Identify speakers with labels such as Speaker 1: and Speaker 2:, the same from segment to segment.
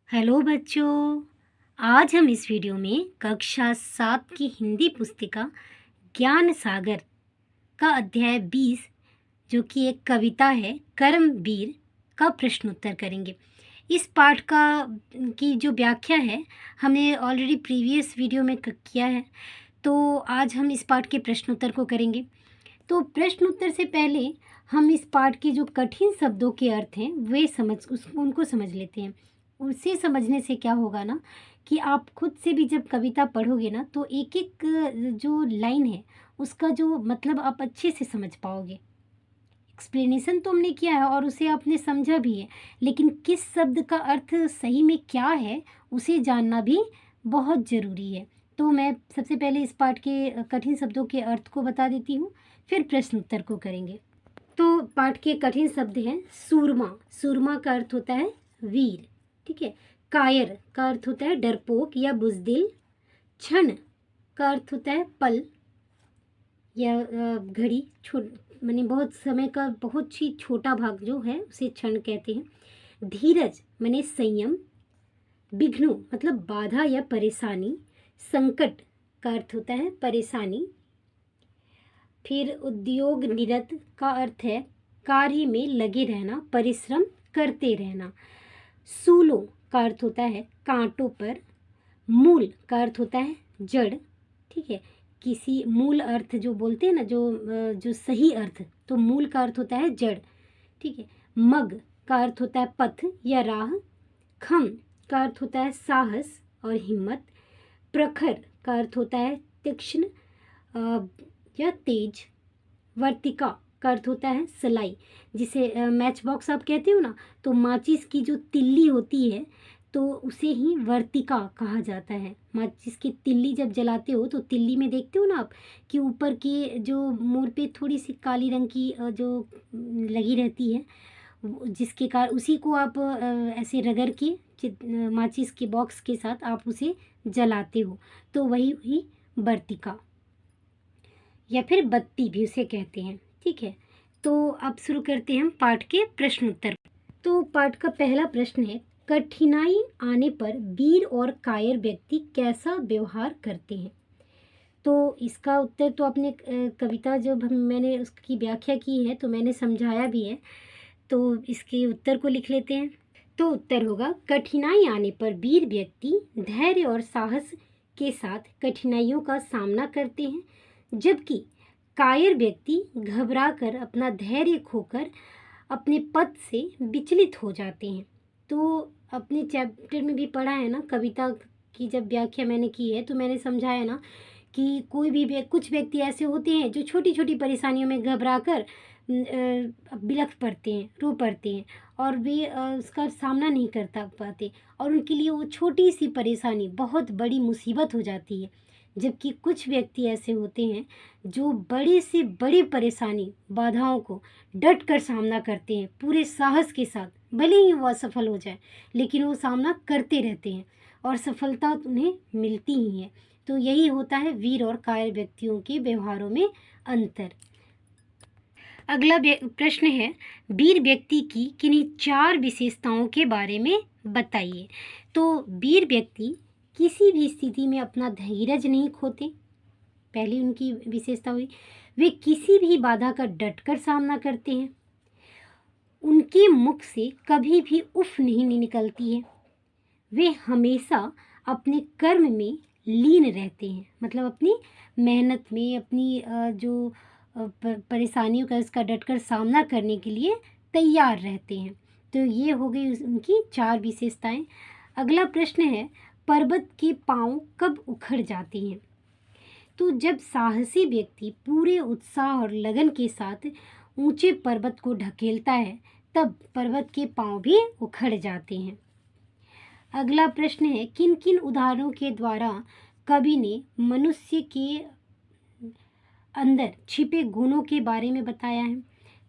Speaker 1: Hello बच्चों। आज हम इस वीडियो में कक्षा 7 की हिंदी पुस्तिका ज्ञान सागर का अध्याय 20 जो कि एक कविता है कर्मवीर का प्रश्नोत्तर करेंगे। इस पाठ का की जो व्याख्या है हमने ऑलरेडी प्रीवियस वीडियो में किया है, तो आज हम इस पाठ के प्रश्नोत्तर को करेंगे। तो प्रश्नोत्तर से पहले हम इस पाठ के जो कठिन शब्दों के अर्थ हैं वे उनको समझ लेते हैं। उसे समझने से क्या होगा ना कि आप खुद से भी जब कविता पढ़ोगे ना तो एक एक जो लाइन है उसका जो मतलब आप अच्छे से समझ पाओगे। एक्सप्लेनेशन तो हमने किया है और उसे आपने समझा भी है, लेकिन किस शब्द का अर्थ सही में क्या है उसे जानना भी बहुत ज़रूरी है। तो मैं सबसे पहले इस पाठ के कठिन शब्दों के अर्थ को बता देती हूँ, फिर प्रश्न उत्तर को करेंगे। तो पाठ के कठिन शब्द हैं सूरमा। सूरमा का अर्थ होता है वीर, ठीक है। कायर का अर्थ होता है डरपोक या बुजदिल। क्षण का अर्थ होता है पल या घड़ी, माने बहुत समय का बहुत ही छोटा भाग जो है उसे क्षण कहते हैं। धीरज माने संयम। विघ्नो मतलब बाधा या परेशानी। संकट का अर्थ होता है परेशानी। फिर उद्योग निरत का अर्थ है कार्य में लगे रहना, परिश्रम करते रहना। सूलो का अर्थ होता है कांटों पर। मूल का अर्थ होता है जड़, ठीक है। किसी मूल अर्थ जो बोलते हैं ना, जो सही अर्थ, तो मूल का अर्थ होता है जड़, ठीक है। मग का अर्थ होता है पथ या राह। खम का अर्थ होता है साहस और हिम्मत। प्रखर का अर्थ होता है तीक्ष्ण या तेज। वर्तिका का अर्थ होता है सलाई, जिसे मैच बॉक्स आप कहते हो ना, तो माचिस की जो तिल्ली होती है तो उसे ही वर्तिका कहा जाता है। माचिस की तिल्ली जब जलाते हो तो तिल्ली में देखते हो ना आप कि ऊपर की जो मोड़ पे थोड़ी सी काली रंग की जो लगी रहती है, जिसके कारण उसी को आप ऐसे रगड़ के माचिस के बॉक्स के साथ आप उसे जलाते हो, तो वही हुई वर्तिका या फिर बत्ती भी उसे कहते हैं, ठीक है। तो अब शुरू करते हैं हम पाठ के प्रश्न उत्तर। तो पाठ का पहला प्रश्न है, कठिनाई आने पर वीर और कायर व्यक्ति कैसा व्यवहार करते हैं। तो इसका उत्तर तो अपने कविता जब मैंने उसकी व्याख्या की है तो मैंने समझाया भी है, तो इसके उत्तर को लिख लेते हैं। तो उत्तर होगा, कठिनाई आने पर वीर व्यक्ति धैर्य और साहस के साथ कठिनाइयों का सामना करते हैं, जबकि कायर व्यक्ति घबराकर अपना धैर्य खोकर अपने पथ से विचलित हो जाते हैं। तो अपने चैप्टर में भी पढ़ा है ना, कविता की जब व्याख्या मैंने की है तो मैंने समझाया ना कि कोई भी कुछ व्यक्ति ऐसे होते हैं जो छोटी छोटी परेशानियों में घबराकर बिलख पड़ते हैं, रो पड़ते हैं और वे उसका सामना नहीं कर पाते और उनके लिए वो छोटी सी परेशानी बहुत बड़ी मुसीबत हो जाती है। जबकि कुछ व्यक्ति ऐसे होते हैं जो बड़ी से बड़ी परेशानी, बाधाओं को डट कर सामना करते हैं पूरे साहस के साथ। भले ही वो असफल हो जाए लेकिन वो सामना करते रहते हैं और सफलता उन्हें मिलती ही है। तो यही होता है वीर और कायर व्यक्तियों के व्यवहारों में अंतर। अगला प्रश्न है, वीर व्यक्ति की किन्हीं 4 विशेषताओं के बारे में बताइए। तो वीर व्यक्ति किसी भी स्थिति में अपना धीरज नहीं खोते, पहली उनकी विशेषता हुई। वे किसी भी बाधा का डटकर सामना करते हैं। उनके मुख से कभी भी उफ नहीं निकलती है। वे हमेशा अपने कर्म में लीन रहते हैं, मतलब अपनी मेहनत में, अपनी जो परेशानियों का इसका डटकर सामना करने के लिए तैयार रहते हैं। तो ये हो गई उनकी 4 विशेषताएं। अगला प्रश्न है, पर्वत के पांव कब उखड़ जाते हैं। तो जब साहसी व्यक्ति पूरे उत्साह और लगन के साथ ऊंचे पर्वत को ढकेलता है तब पर्वत के पांव भी उखड़ जाते हैं। अगला प्रश्न है, किन किन उदाहरणों के द्वारा कवि ने मनुष्य के अंदर छिपे गुणों के बारे में बताया है।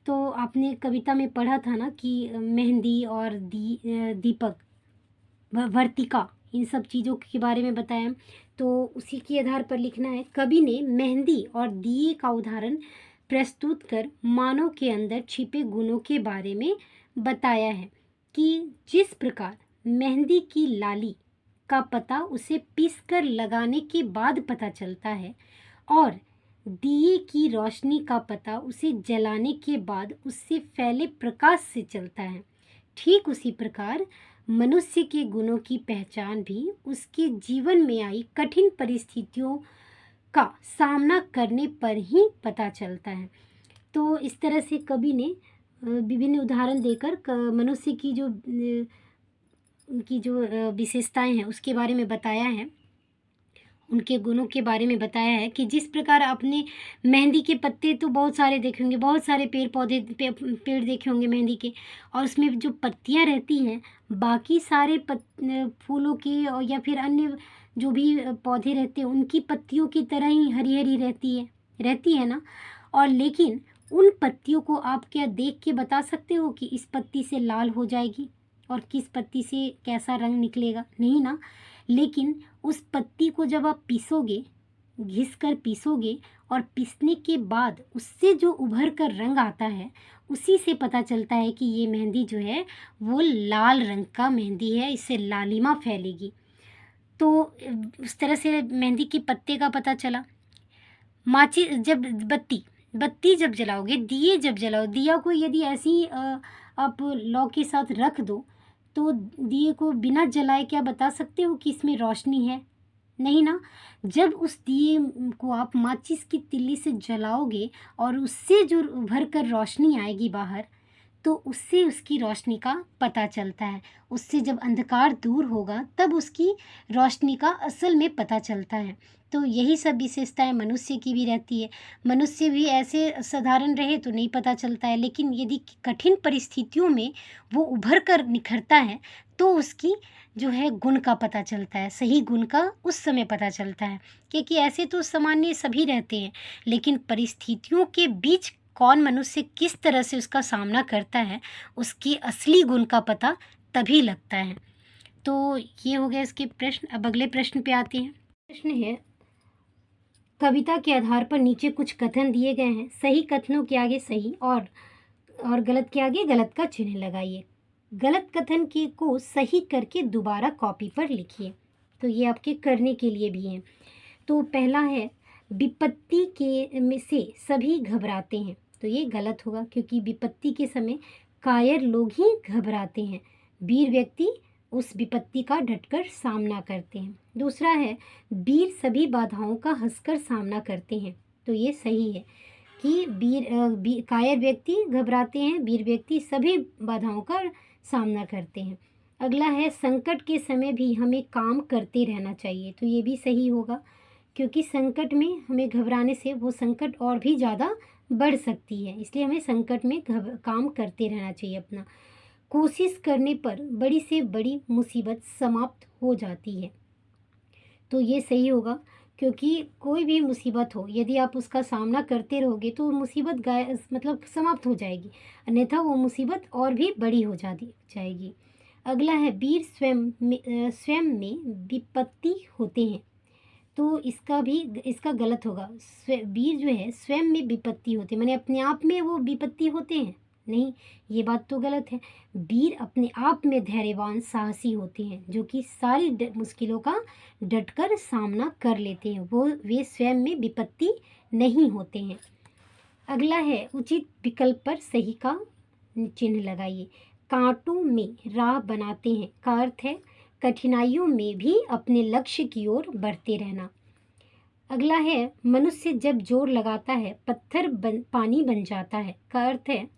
Speaker 1: तो आपने कविता में पढ़ा था ना कि मेहंदी और दीपक, वर्तिका, इन सब चीज़ों के बारे में बताया, तो उसी के आधार पर लिखना है। कवि ने मेहंदी और दिए का उदाहरण प्रस्तुत कर मानव के अंदर छिपे गुणों के बारे में बताया है कि जिस प्रकार मेहंदी की लाली का पता उसे पीसकर लगाने के बाद पता चलता है और दिए की रोशनी का पता उसे जलाने के बाद उससे फैले प्रकाश से चलता है। ठीक उसी प्रकार मनुष्य के गुणों की पहचान भी उसके जीवन में आई कठिन परिस्थितियों का सामना करने पर ही पता चलता है। तो इस तरह से कवि ने विभिन्न उदाहरण देकर मनुष्य की जो विशेषताएं हैं उसके बारे में बताया है, उनके गुणों के बारे में बताया है कि जिस प्रकार आपने मेहंदी के पत्ते तो बहुत सारे देखे होंगे, बहुत सारे पेड़ पौधे पेड़ देखे होंगे मेहंदी के, और उसमें जो पत्तियां रहती हैं बाकी सारे फूलों की और या फिर अन्य जो भी पौधे रहते हैं उनकी पत्तियों की तरह ही हरी हरी रहती है ना। और लेकिन उन पत्तियों को आप क्या देख के बता सकते हो कि इस पत्ती से लाल हो जाएगी और किस पत्ती से कैसा रंग निकलेगा? नहीं ना। लेकिन उस पत्ती को जब आप पीसोगे, घिस कर पीसोगे और पीसने के बाद उससे जो उभर कर रंग आता है उसी से पता चलता है कि ये मेहंदी जो है वो लाल रंग का मेहंदी है, इससे लालिमा फैलेगी। तो उस तरह से मेहंदी के पत्ते का पता चला। माचिस जब बत्ती जब जलाओगे, दिए जब जलाओ, दिया को यदि ऐसे ही आप लौ के साथ रख दो तो दिए को बिना जलाए क्या बता सकते हो कि इसमें रोशनी है? नहीं ना। जब उस दिए को आप माचिस की तिल्ली से जलाओगे और उससे जो उभर कर रोशनी आएगी बाहर, तो उससे उसकी रोशनी का पता चलता है। उससे जब अंधकार दूर होगा तब उसकी रोशनी का असल में पता चलता है। तो यही सब विशेषताएं मनुष्य की भी रहती है। मनुष्य भी ऐसे साधारण रहे तो नहीं पता चलता है, लेकिन यदि कठिन परिस्थितियों में वो उभर कर निखरता है तो उसकी जो है गुण का पता चलता है, सही गुण का उस समय पता चलता है। क्योंकि ऐसे तो सामान्य सभी रहते हैं, लेकिन परिस्थितियों के बीच कौन मनुष्य किस तरह से उसका सामना करता है उसकी असली गुण का पता तभी लगता है। तो ये हो गया इसके प्रश्न। अब अगले प्रश्न पे आते हैं। प्रश्न है, कविता के आधार पर नीचे कुछ कथन दिए गए हैं, सही कथनों के आगे सही और गलत के आगे गलत का चिन्ह लगाइए। गलत कथन के को सही करके दोबारा कॉपी पर लिखिए। तो ये आपके करने के लिए भी हैं। तो पहला है, विपत्ति के में से सभी घबराते हैं। तो ये गलत होगा, क्योंकि विपत्ति के समय कायर लोग ही घबराते हैं, वीर व्यक्ति उस विपत्ति का डटकर सामना करते हैं। दूसरा है, वीर सभी बाधाओं का हंसकर सामना करते हैं। तो ये सही है कि कायर व्यक्ति घबराते हैं, वीर व्यक्ति सभी बाधाओं का सामना करते हैं। अगला है, संकट के समय भी हमें काम करते रहना चाहिए। तो ये भी सही होगा, क्योंकि संकट में हमें घबराने से वो संकट और भी ज़्यादा बढ़ सकती है, इसलिए हमें संकट में काम करते रहना चाहिए अपना। कोशिश करने पर बड़ी से बड़ी मुसीबत समाप्त हो जाती है। तो ये सही होगा, क्योंकि कोई भी मुसीबत हो यदि आप उसका सामना करते रहोगे तो मुसीबत मतलब समाप्त हो जाएगी, अन्यथा वो मुसीबत और भी बड़ी हो जाएगी। अगला है, वीर स्वयं में विपत्ति होते हैं। तो इसका गलत होगा। वीर जो है स्वयं में विपत्ति होते, माने अपने आप में वो विपत्ति होते हैं, नहीं, ये बात तो गलत है। वीर अपने आप में धैर्यवान साहसी होते हैं, जो कि सारी मुश्किलों का डटकर सामना कर लेते हैं, वे स्वयं में विपत्ति नहीं होते हैं। अगला है, उचित विकल्प पर सही का चिन्ह लगाइए। कांटों में राह बनाते हैं का अर्थ है कठिनाइयों में भी अपने लक्ष्य की ओर बढ़ते रहना। अगला है, मनुष्य जब जोर लगाता है पत्थर पानी बन जाता है का अर्थ है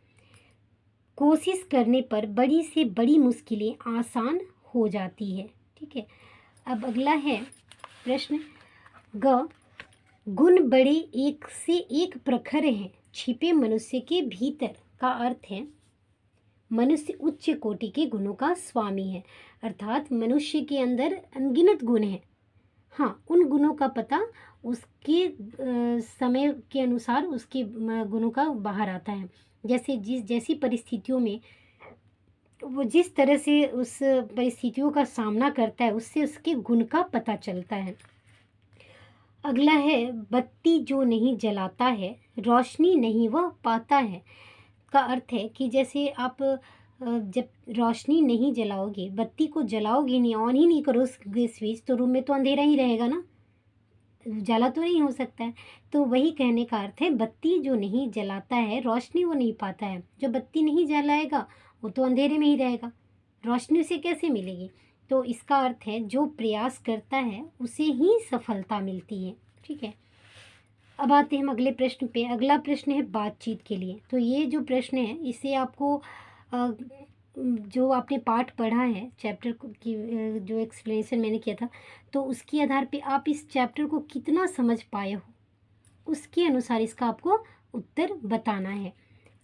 Speaker 1: कोशिश करने पर बड़ी से बड़ी मुश्किलें आसान हो जाती है। ठीक है। अब अगला है प्रश्न, गुण बड़े एक से एक प्रखर हैं छिपे मनुष्य के भीतर का अर्थ है मनुष्य उच्च कोटि के गुणों का स्वामी है, अर्थात मनुष्य के अंदर अनगिनत गुण हैं। हाँ, उन गुणों का पता उसके समय के अनुसार उसके गुणों का बाहर आता है। जैसी परिस्थितियों में वो जिस तरह से उस परिस्थितियों का सामना करता है उससे उसके गुण का पता चलता है। अगला है, बत्ती जो नहीं जलाता है रोशनी नहीं वह पाता है का अर्थ है कि जैसे आप जब रोशनी नहीं जलाओगे, बत्ती को जलाओगे नहीं, ऑन ही नहीं करोगे स्विच, तो रूम में तो अंधेरा ही रहेगा ना, उजाला तो नहीं हो सकता है। तो वही कहने का अर्थ है, बत्ती जो नहीं जलाता है रोशनी वो नहीं पाता है। जो बत्ती नहीं जलाएगा वो तो अंधेरे में ही रहेगा, रोशनी उसे कैसे मिलेगी। तो इसका अर्थ है जो प्रयास करता है उसे ही सफलता मिलती है। ठीक है, अब आते हैं हम अगले प्रश्न पे। अगला प्रश्न है बातचीत के लिए। तो ये जो प्रश्न है इसे आपको जो आपने पाठ पढ़ा है चैप्टर की, जो एक्सप्लेनेशन मैंने किया था, तो उसके आधार पे आप इस चैप्टर को कितना समझ पाए हो उसके अनुसार इसका आपको उत्तर बताना है।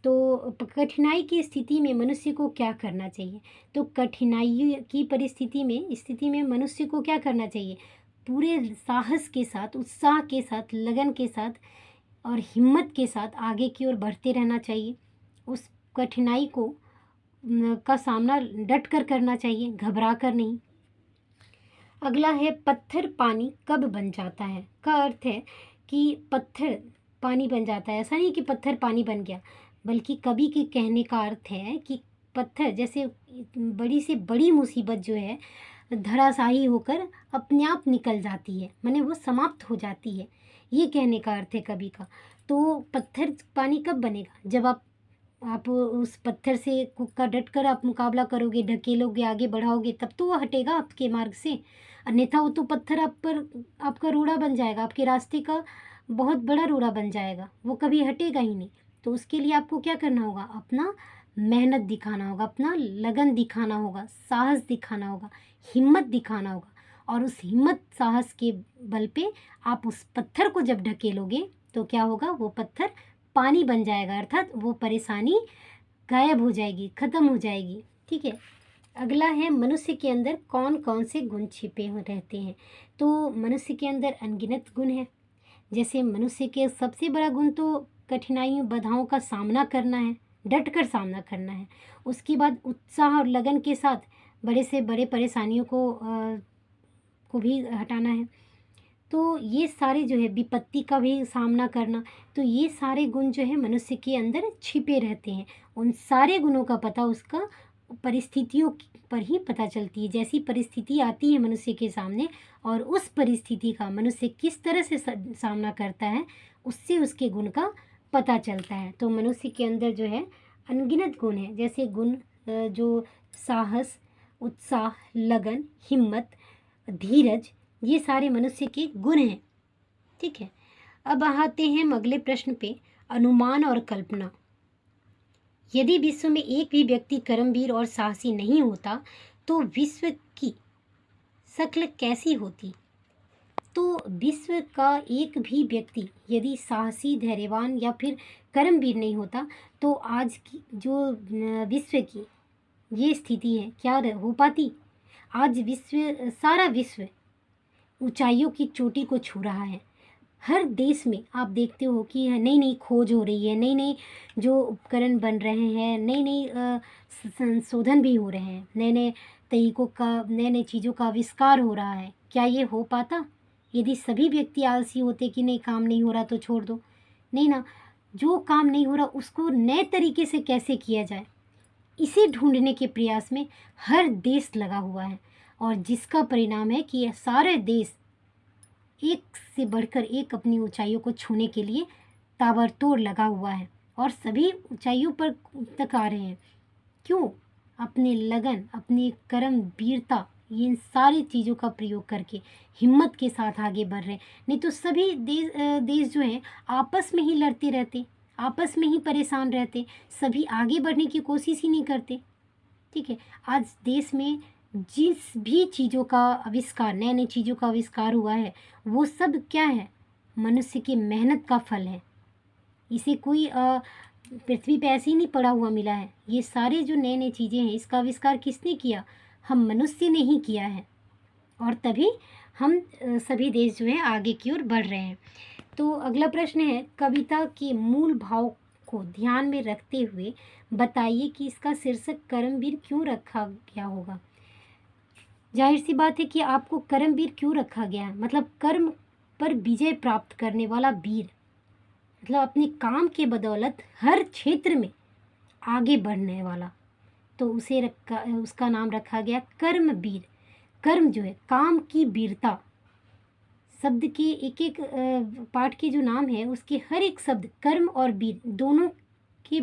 Speaker 1: तो कठिनाई की स्थिति में मनुष्य को क्या करना चाहिए। तो कठिनाई की स्थिति में मनुष्य को क्या करना चाहिए, पूरे साहस के साथ, उत्साह के साथ, लगन के साथ और हिम्मत के साथ आगे की ओर बढ़ते रहना चाहिए। उस कठिनाई को का सामना डट कर करना चाहिए, घबरा कर नहीं। अगला है पत्थर पानी कब बन जाता है। का अर्थ है कि पत्थर पानी बन जाता है, ऐसा नहीं कि पत्थर पानी बन गया, बल्कि कवि के कहने का अर्थ है कि पत्थर जैसे बड़ी से बड़ी मुसीबत जो है धराशायी होकर अपने आप निकल जाती है, माने वो समाप्त हो जाती है, ये कहने का अर्थ है कवि का। तो पत्थर पानी कब बनेगा, जब आप उस पत्थर से का डट कर आप मुकाबला करोगे, ढकेलोगे, आगे बढ़ाओगे, तब तो वो हटेगा आपके मार्ग से। अन्यथा वो तो पत्थर आप पर आपका रोड़ा बन जाएगा, आपके रास्ते का बहुत बड़ा रोड़ा बन जाएगा, वो कभी हटेगा ही नहीं। तो उसके लिए आपको क्या करना होगा, अपना मेहनत दिखाना होगा, अपना लगन दिखाना होगा, साहस दिखाना होगा, हिम्मत दिखाना होगा। और उस हिम्मत साहस के बल पे आप उस पत्थर को जब ढकेलोगे तो क्या होगा, वो पत्थर पानी बन जाएगा, अर्थात वो परेशानी गायब हो जाएगी, ख़त्म हो जाएगी। ठीक है, अगला है मनुष्य के अंदर कौन कौन से गुण छिपे हो रहते हैं। तो मनुष्य के अंदर अनगिनत गुण है। जैसे मनुष्य के सबसे बड़ा गुण तो कठिनाइयों बाधाओं का सामना करना है, डट कर सामना करना है। उसके बाद उत्साह और लगन के साथ बड़े से बड़े परेशानियों को भी हटाना है। तो ये सारे जो है विपत्ति का भी सामना करना, तो ये सारे गुण जो है मनुष्य के अंदर छिपे रहते हैं। उन सारे गुणों का पता उसका परिस्थितियों पर ही पता चलती है। जैसी परिस्थिति आती है मनुष्य के सामने और उस परिस्थिति का मनुष्य किस तरह से सामना करता है, उससे उसके गुण का पता चलता है। तो मनुष्य के अंदर जो है अनगिनत गुण है। जैसे गुण जो साहस, उत्साह, लगन, हिम्मत, धीरज, ये सारे मनुष्य के गुण हैं। ठीक है, अब आते हैं हम अगले प्रश्न पे, अनुमान और कल्पना। यदि विश्व में एक भी व्यक्ति कर्मवीर और साहसी नहीं होता तो विश्व की शक्ल कैसी होती। तो विश्व का एक भी व्यक्ति यदि साहसी, धैर्यवान या फिर कर्मवीर नहीं होता तो आज की जो विश्व की ये स्थिति है क्या हो पाती। आज सारा विश्व ऊंचाइयों की चोटी को छू रहा है। हर देश में आप देखते हो कि नई नई खोज हो रही है, नई नई जो उपकरण बन रहे हैं, नई नई संशोधन भी हो रहे हैं, नए नए तरीकों का, नए नए चीज़ों का आविष्कार हो रहा है। क्या ये हो पाता यदि सभी व्यक्ति आलसी होते कि नहीं काम नहीं हो रहा तो छोड़ दो। नहीं ना, जो काम नहीं हो रहा उसको नए तरीके से कैसे किया जाए, इसे ढूंढने के प्रयास में हर देश लगा हुआ है। और जिसका परिणाम है कि यह सारे देश एक से बढ़कर एक अपनी ऊंचाइयों को छूने के लिए ताबड़तोड़ लगा हुआ है और सभी ऊंचाइयों पर तक आ रहे हैं। क्यों, अपने लगन, अपनी कर्म वीरता, इन सारी चीज़ों का प्रयोग करके हिम्मत के साथ आगे बढ़ रहे हैं। नहीं तो सभी देश जो हैं आपस में ही लड़ते रहते, आपस में ही परेशान रहते, सभी आगे बढ़ने की कोशिश ही नहीं करते। ठीक है, आज देश में जिस भी चीज़ों का आविष्कार, नए नए चीज़ों का आविष्कार हुआ है, वो सब क्या है, मनुष्य की मेहनत का फल है। इसे कोई पृथ्वी पे ऐसे ही नहीं पड़ा हुआ मिला है। ये सारे जो नए नए चीज़ें हैं इसका आविष्कार किसने किया, हम मनुष्य ने ही किया है। और तभी हम सभी देश जो है आगे की ओर बढ़ रहे हैं। तो अगला प्रश्न है, कविता के मूल भाव को ध्यान में रखते हुए बताइए कि इसका शीर्षक कर्मवीर क्यों रखा गया होगा। जाहिर सी बात है कि आपको कर्मवीर क्यों रखा गया है, मतलब कर्म पर विजय प्राप्त करने वाला वीर, मतलब अपने काम के बदौलत हर क्षेत्र में आगे बढ़ने वाला, तो उसका नाम रखा गया कर्मवीर। कर्म जो है, काम की वीरता, शब्द के एक एक पाठ के जो नाम है उसके हर एक शब्द कर्म और वीर दोनों के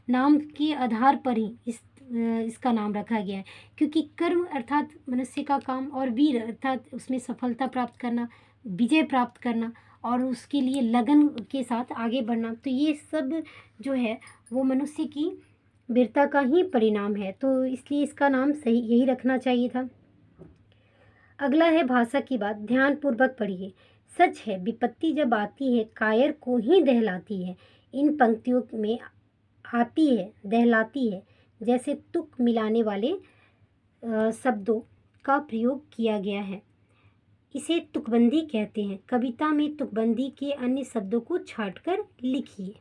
Speaker 1: नाम के आधार पर ही इसका नाम रखा गया है। क्योंकि कर्म अर्थात मनुष्य का काम, और वीर अर्थात उसमें सफलता प्राप्त करना, विजय प्राप्त करना और उसके लिए लगन के साथ आगे बढ़ना, तो ये सब जो है वो मनुष्य की वीरता का ही परिणाम है। तो इसलिए इसका नाम सही यही रखना चाहिए था। अगला है भाषा की बात, ध्यान पूर्वक पढ़िए। सच है विपत्ति जब आती है कायर को ही दहलाती है। इन पंक्तियों में आती है, दहलाती है जैसे तुक मिलाने वाले शब्दों का प्रयोग किया गया है। इसे तुकबंदी कहते हैं। कविता में तुकबंदी के अन्य शब्दों को छांटकर लिखिए।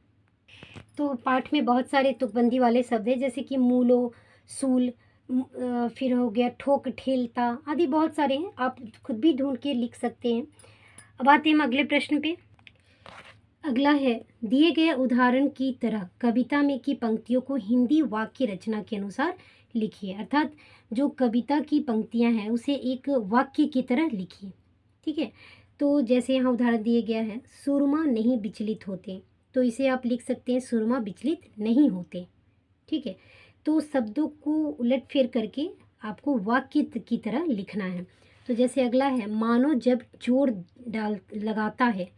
Speaker 1: तो पाठ में बहुत सारे तुकबंदी वाले शब्द हैं, जैसे कि मूलो, सूल, फिर हो गया ठोक, ठेलता आदि बहुत सारे हैं, आप खुद भी ढूंढ के लिख सकते हैं। अब आते हैं हम अगले प्रश्न पे। अगला है, दिए गए उदाहरण की तरह कविता में की पंक्तियों को हिंदी वाक्य रचना के अनुसार लिखिए। अर्थात जो कविता की पंक्तियां हैं उसे एक वाक्य की तरह लिखिए। ठीक है, तो जैसे यहाँ उदाहरण दिए गया है, सुरमा नहीं विचलित होते, तो इसे आप लिख सकते हैं सुरमा विचलित नहीं होते। ठीक है, तो शब्दों को उलट फेर करके आपको वाक्य की तरह लिखना है। तो जैसे अगला है, मानो जब जोर लगाता है,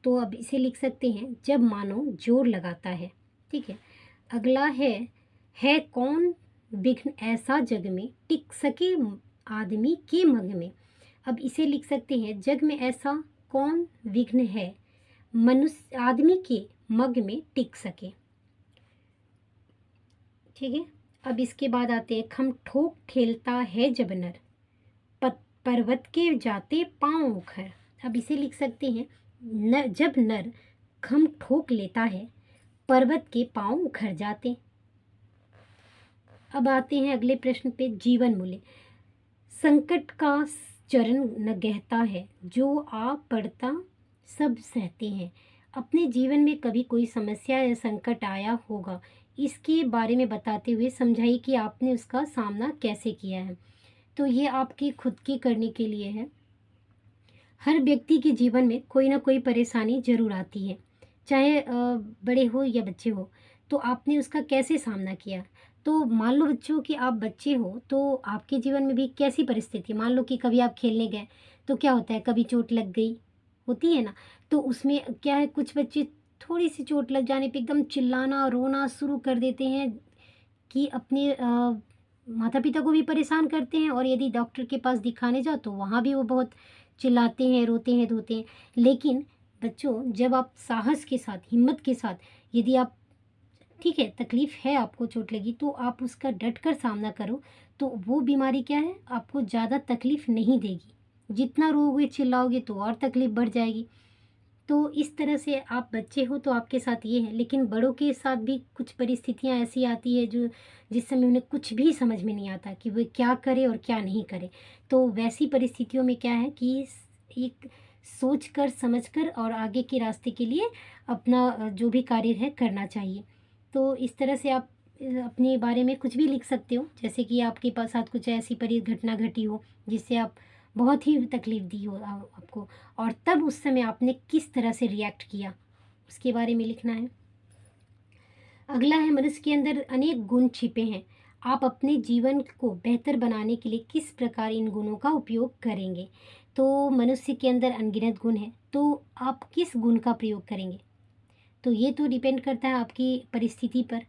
Speaker 1: तो अब इसे लिख सकते हैं जब मानो जोर लगाता है। ठीक है, अगला है कौन विघ्न ऐसा जग में टिक सके आदमी के मग में। अब इसे लिख सकते हैं जग में ऐसा कौन विघ्न है मनुष्य आदमी के मग में टिक सके। ठीक है, अब इसके बाद आते हैं, खम ठोक ठेलता है जब नर पर्वत के जाते पाँव उखर। अब इसे लिख सकते हैं जब नर खम ठोक लेता है पर्वत के पाँव उखड़ जाते। अब आते हैं अगले प्रश्न पे, जीवन मूल्य। संकट का चरण न गहता है जो आ पड़ता सब सहते हैं। अपने जीवन में कभी कोई समस्या या संकट आया होगा, इसके बारे में बताते हुए समझाइए कि आपने उसका सामना कैसे किया है। तो ये आपकी खुद की करने के लिए है। हर व्यक्ति के जीवन में कोई ना कोई परेशानी जरूर आती है, चाहे बड़े हो या बच्चे हो, तो आपने उसका कैसे सामना किया। तो मान लो बच्चों कि आप बच्चे हो, तो आपके जीवन में भी कैसी परिस्थिति, मान लो कि कभी आप खेलने गए तो क्या होता है, कभी चोट लग गई होती है ना, तो उसमें क्या है, कुछ बच्चे थोड़ी सी चोट लग जाने पे एकदम चिल्लाना रोना शुरू कर देते हैं कि अपने माता पिता को भी परेशान करते हैं, और यदि डॉक्टर के पास दिखाने जाओ तो वहाँ भी वो बहुत चिल्लाते हैं, रोते हैं, धोते हैं। लेकिन बच्चों, जब आप साहस के साथ, हिम्मत के साथ, यदि आप ठीक है तकलीफ़ है, आपको चोट लगी, तो आप उसका डट कर सामना करो, तो वो बीमारी क्या है, आपको ज़्यादा तकलीफ़ नहीं देगी। जितना रोओगे चिल्लाओगे तो और तकलीफ़ बढ़ जाएगी। तो इस तरह से आप बच्चे हो तो आपके साथ ये है, लेकिन बड़ों के साथ भी कुछ परिस्थितियाँ ऐसी आती है जो जिस समय उन्हें कुछ भी समझ में नहीं आता कि वे क्या करे और क्या नहीं करे। तो वैसी परिस्थितियों में क्या है कि एक सोच कर समझ कर और आगे के रास्ते के लिए अपना जो भी कार्य है करना चाहिए। तो इस तरह से आप अपने बारे में कुछ भी लिख सकते हो, जैसे कि आपके पास साथ कुछ ऐसी घटना घटी हो जिससे आप बहुत ही तकलीफ़ दी हो आपको, और तब उस समय आपने किस तरह से रिएक्ट किया, उसके बारे में लिखना है। अगला है, मनुष्य के अंदर अनेक गुण छिपे हैं, आप अपने जीवन को बेहतर बनाने के लिए किस प्रकार इन गुणों का उपयोग करेंगे। तो मनुष्य के अंदर अनगिनत गुण हैं, तो आप किस गुण का प्रयोग करेंगे, तो ये तो डिपेंड करता है आपकी परिस्थिति पर।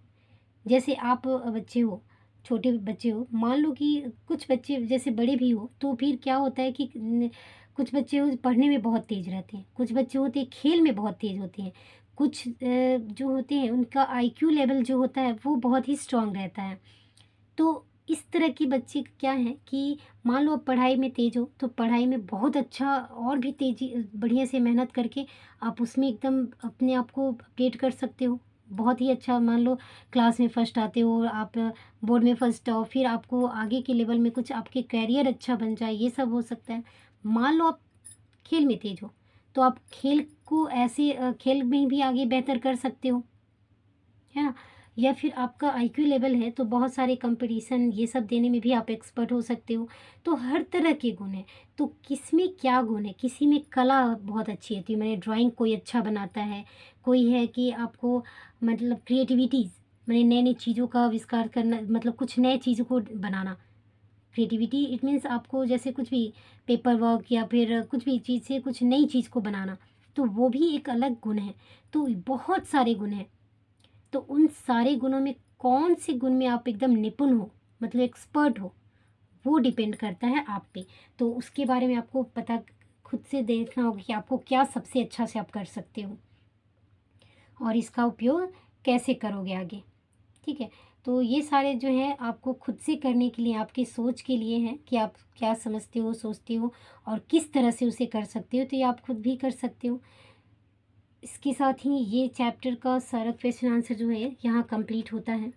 Speaker 1: जैसे आप बच्चे हो, छोटे बच्चे हो, मान लो कि कुछ बच्चे जैसे बड़े भी हो, तो फिर क्या होता है कि कुछ बच्चे हो पढ़ने में बहुत तेज़ रहते हैं, कुछ बच्चे होते हैं खेल में बहुत तेज़ होते हैं, कुछ जो होते हैं उनका आईक्यू लेवल जो होता है वो बहुत ही स्ट्रांग रहता है। तो इस तरह के बच्चे क्या है कि मान लो आप पढ़ाई में तेज़ हो, तो पढ़ाई में बहुत अच्छा और भी तेज़ी बढ़िया से मेहनत करके आप उसमें एकदम अपने आप को अपडेट कर सकते हो। बहुत ही अच्छा, मान लो क्लास में फर्स्ट आते हो, आप बोर्ड में फर्स्ट आओ, फिर आपको आगे के लेवल में कुछ आपके करियर अच्छा बन जाए, ये सब हो सकता है। मान लो आप खेल में तेज़ हो, तो आप खेल को ऐसे खेल में भी आगे बेहतर कर सकते हो, है ना। या फिर आपका आईक्यू लेवल है तो बहुत सारे कंपटीशन ये सब देने में भी आप एक्सपर्ट हो सकते हो। तो हर तरह के गुण हैं। तो किसमें क्या गुण है, किसी में कला बहुत अच्छी होती है, मैंने ड्राइंग कोई अच्छा बनाता है, कोई है कि आपको मतलब क्रिएटिविटीज़ मैंने नई नई चीज़ों का आविष्कार करना, मतलब कुछ नए चीज़ों को बनाना। क्रिएटिविटी इट मीन्स आपको जैसे कुछ भी पेपर वर्क या फिर कुछ भी चीज़ से कुछ नई चीज़ को बनाना, तो वो भी एक अलग गुण है। तो बहुत सारे गुण हैं। तो उन सारे गुणों में कौन से गुण में आप एकदम निपुण हो, मतलब एक्सपर्ट हो, वो डिपेंड करता है आप पे। तो उसके बारे में आपको पता खुद से देखना होगा कि आपको क्या सबसे अच्छा से आप कर सकते हो और इसका उपयोग कैसे करोगे आगे। ठीक है। तो ये सारे जो है आपको खुद से करने के लिए, आपकी सोच के लिए हैं कि आप क्या समझते हो, सोचते हो और किस तरह से उसे कर सकते हो। तो ये आप खुद भी कर सकते हो। इसके साथ ही ये चैप्टर का सारा क्वेश्चन आंसर जो है यहाँ कंप्लीट होता है।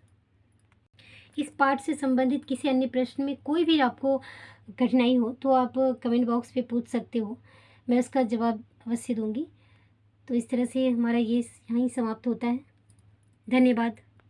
Speaker 1: इस पार्ट से संबंधित किसी अन्य प्रश्न में कोई भी आपको कठिनाई हो तो आप कमेंट बॉक्स पे पूछ सकते हो, मैं उसका जवाब अवश्य दूंगी। तो इस तरह से हमारा ये यहीं समाप्त होता है। धन्यवाद।